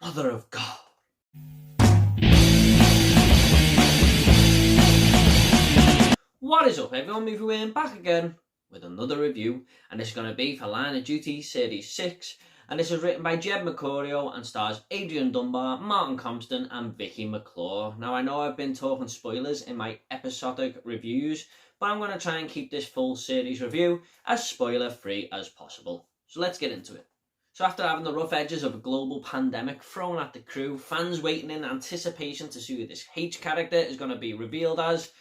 Mother of God. What is up everyone, Movie Wayne back again with another review, and this is going to be for Line of Duty Series 6, and this is written by Jed Mercurio and stars Adrian Dunbar, Martin Compston and Vicky McClure. Now I know I've been talking spoilers in my episodic reviews, but I'm going to try and keep this full series review as spoiler free as possible. So let's get into it. So after having the rough edges of a global pandemic thrown at the crew, fans waiting in anticipation to see who this H character is going to be revealed as,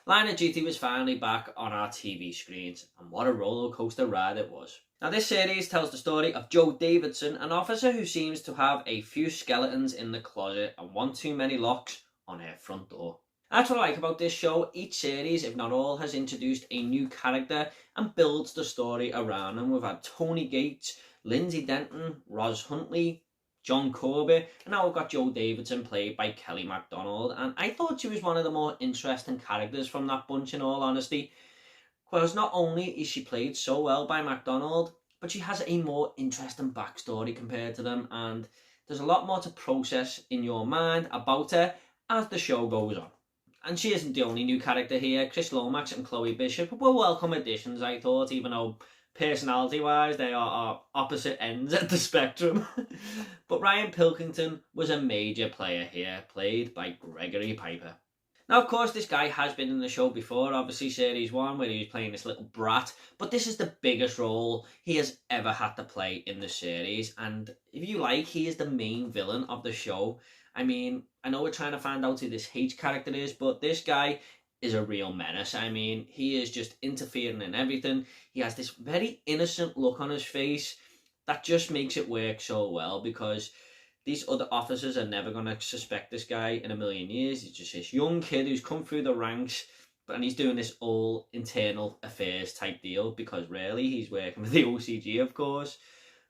Line of Duty was finally back on our TV screens, and what a roller coaster ride it was. Now this series tells the story of Joe Davidson, an officer who seems to have a few skeletons in the closet and one too many locks on her front door. That's what I like about this show. Each series, if not all, has introduced a new character and builds the story around them. We've had Tony Gates, Lindsay Denton, Roz Huntley, John Corbett, and now we've got Joe Davidson played by Kelly MacDonald, and I thought she was one of the more interesting characters from that bunch in all honesty, because not only is she played so well by MacDonald, but she has a more interesting backstory compared to them, and there's a lot more to process in your mind about her as the show goes on. And she isn't the only new character here. Chris Lomax and Chloe Bishop were welcome additions, I thought, even though personality wise they are opposite ends of the spectrum. But Ryan Pilkington was a major player here, played by Gregory Piper. Now of course this guy has been in the show before, obviously series 1 where he was playing this little brat, but this is the biggest role he has ever had to play in the series, and if you like, he is the main villain of the show. I mean, I know we're trying to find out who this H character is, but this guy is a real menace. I mean, he is just interfering in everything. He has this very innocent look on his face that just makes it work so well, because these other officers are never going to suspect this guy in a million years. He's just this young kid who's come through the ranks, and he's doing this all internal affairs type deal, because really he's working with the OCG, of course.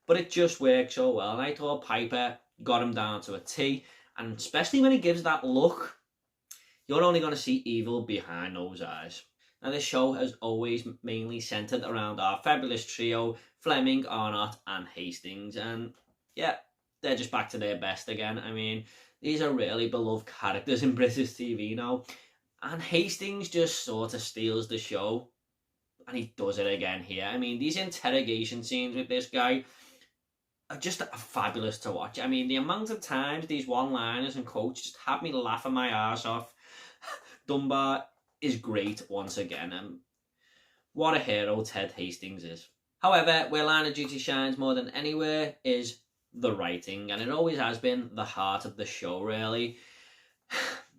But it just works so well, and I thought Piper got him down to a T, and especially when he gives that look, you're only going to see evil behind those eyes. Now this show has always mainly centred around our fabulous trio, Fleming, Arnott and Hastings, and yeah, they're just back to their best again. I mean, these are really beloved characters in British TV now, and Hastings just sort of steals the show, and he does it again here. I mean, these interrogation scenes with this guy are just fabulous to watch. I mean, the amount of times these one-liners and quotes just had me laughing my arse off. Dunbar is great once again, and what a hero Ted Hastings is. However, where Line of Duty shines more than anywhere is the writing, and it always has been the heart of the show, really.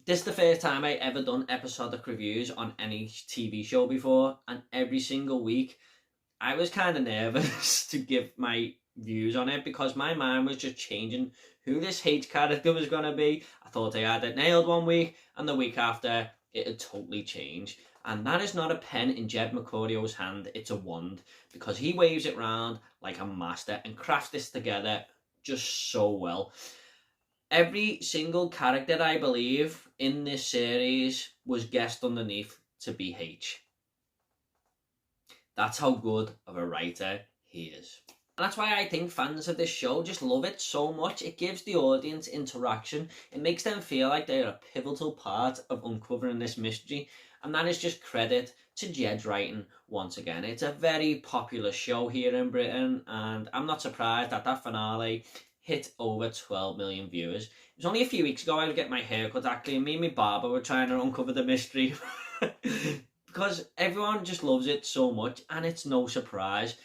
This is the first time I ever done episodic reviews on any TV show before, and every single week I was kind of nervous to give my views on it, because my mind was just changing who this H character was going to be. I thought I had it nailed one week, and the week after it had totally changed. And that is not a pen in Jed Mercurio's hand, it's a wand, because he waves it round like a master and crafts this together just so well. Every single character, I believe, in this series was guessed underneath to be H. That's how good of a writer he is. And that's why I think fans of this show just love it so much. It gives the audience interaction. It makes them feel like they're a pivotal part of uncovering this mystery. And that is just credit to Jed's writing once again. It's a very popular show here in Britain, and I'm not surprised that that finale hit over 12 million viewers. It was only a few weeks ago I was getting my hair cut, actually, and me and my barber were trying to uncover the mystery. Because everyone just loves it so much, and it's no surprise.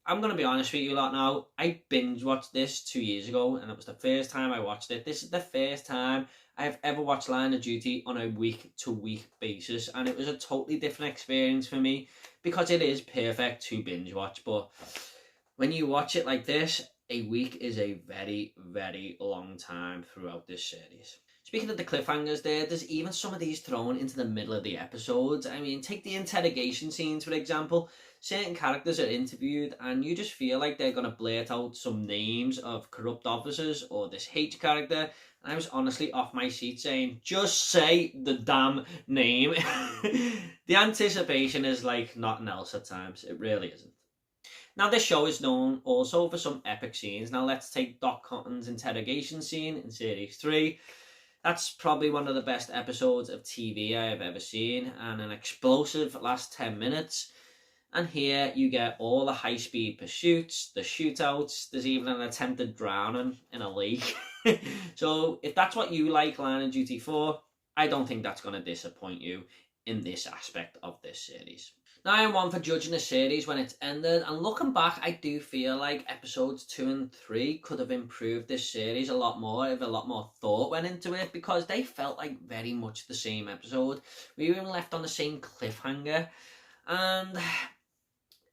I'm going to be honest with you lot now. I binge watched this 2 years ago, and it was the first time I watched it. This is the first time I've ever watched Line of Duty on a week-to-week basis, and it was a totally different experience for me, because it is perfect to binge watch. But when you watch it like this, a week is a very, very long time throughout this series. Speaking of the cliffhangers there's even some of these thrown into the middle of the episodes. I mean, take the interrogation scenes, for example. Certain characters are interviewed and you just feel like they're going to blurt out some names of corrupt officers or this H character. And I was honestly off my seat saying, just say the damn name. The anticipation is like nothing else at times. It really isn't. Now, this show is known also for some epic scenes. Now, let's take Doc Cotton's interrogation scene in Series 3. That's probably one of the best episodes of TV I have ever seen, and an explosive last 10 minutes. And here you get all the high-speed pursuits, the shootouts, there's even an attempted drowning in a lake. So if that's what you like Line of Duty for, I don't think that's going to disappoint you in this aspect of this series. Now, I am one for judging a series when it's ended, and looking back, I do feel like episodes 2 and 3 could have improved this series a lot more if a lot more thought went into it, because they felt like very much the same episode. We were even left on the same cliffhanger, and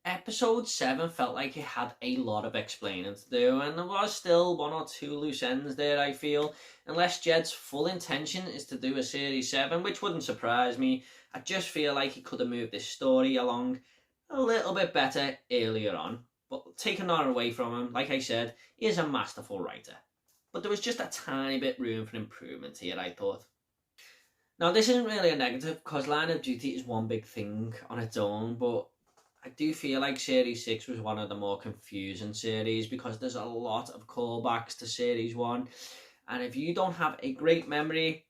episode 7 felt like it had a lot of explaining to do, and there was still one or two loose ends there, I feel. Unless Jed's full intention is to do a Series 7, which wouldn't surprise me, I just feel like he could have moved this story along a little bit better earlier on. But taking that away from him, like I said, he is a masterful writer. But there was just a tiny bit room for improvement here, I thought. Now, this isn't really a negative, because Line of Duty is one big thing on its own, but I do feel like Series 6 was one of the more confusing series, because there's a lot of callbacks to Series 1, and if you don't have a great memory,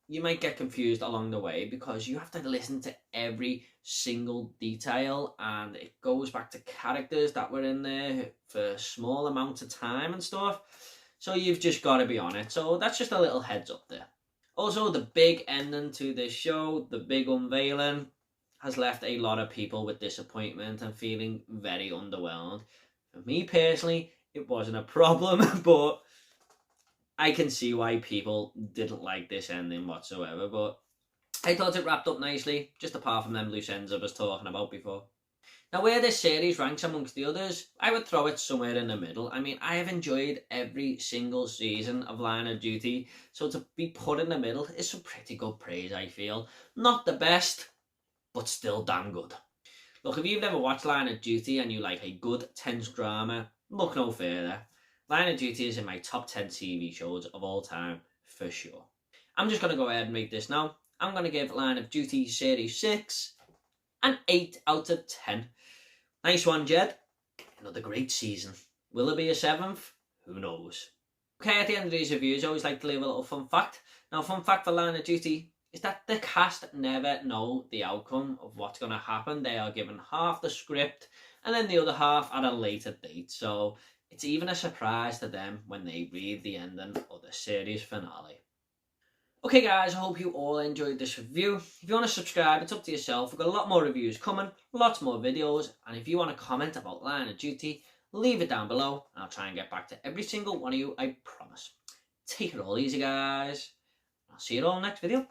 you might get confused along the way, because you have to listen to every single detail, and it goes back to characters that were in there for small amounts of time and stuff, so you've just got to be on it. So that's just a little heads up there. Also, the big ending to this show, the big unveiling, has left a lot of people with disappointment and feeling very underwhelmed. For me personally, it wasn't a problem, but I can see why people didn't like this ending whatsoever. But I thought it wrapped up nicely, just apart from them loose ends I was talking about before. Now, where this series ranks amongst the others, I would throw it somewhere in the middle. I mean, I have enjoyed every single season of Line of Duty, so to be put in the middle is some pretty good praise, I feel. Not the best, but still damn good. Look, if you've never watched Line of Duty and you like a good, tense drama, look no further. Line of Duty is in my top 10 TV shows of all time, for sure. I'm just going to go ahead and rate this now. I'm going to give Line of Duty Series 6 an 8 out of 10. Nice one, Jed. Another great season. Will there be a 7th? Who knows? Okay, at the end of these reviews, I always like to leave a little fun fact. Now, fun fact for Line of Duty is that the cast never know the outcome of what's going to happen. They are given half the script and then the other half at a later date. So it's even a surprise to them when they read the ending of the series finale. Okay guys, I hope you all enjoyed this review. If you want to subscribe, it's up to yourself. We've got a lot more reviews coming, lots more videos, and if you want to comment about Line of Duty, leave it down below and I'll try and get back to every single one of you, I promise. Take it all easy guys. I'll see you all in the next video.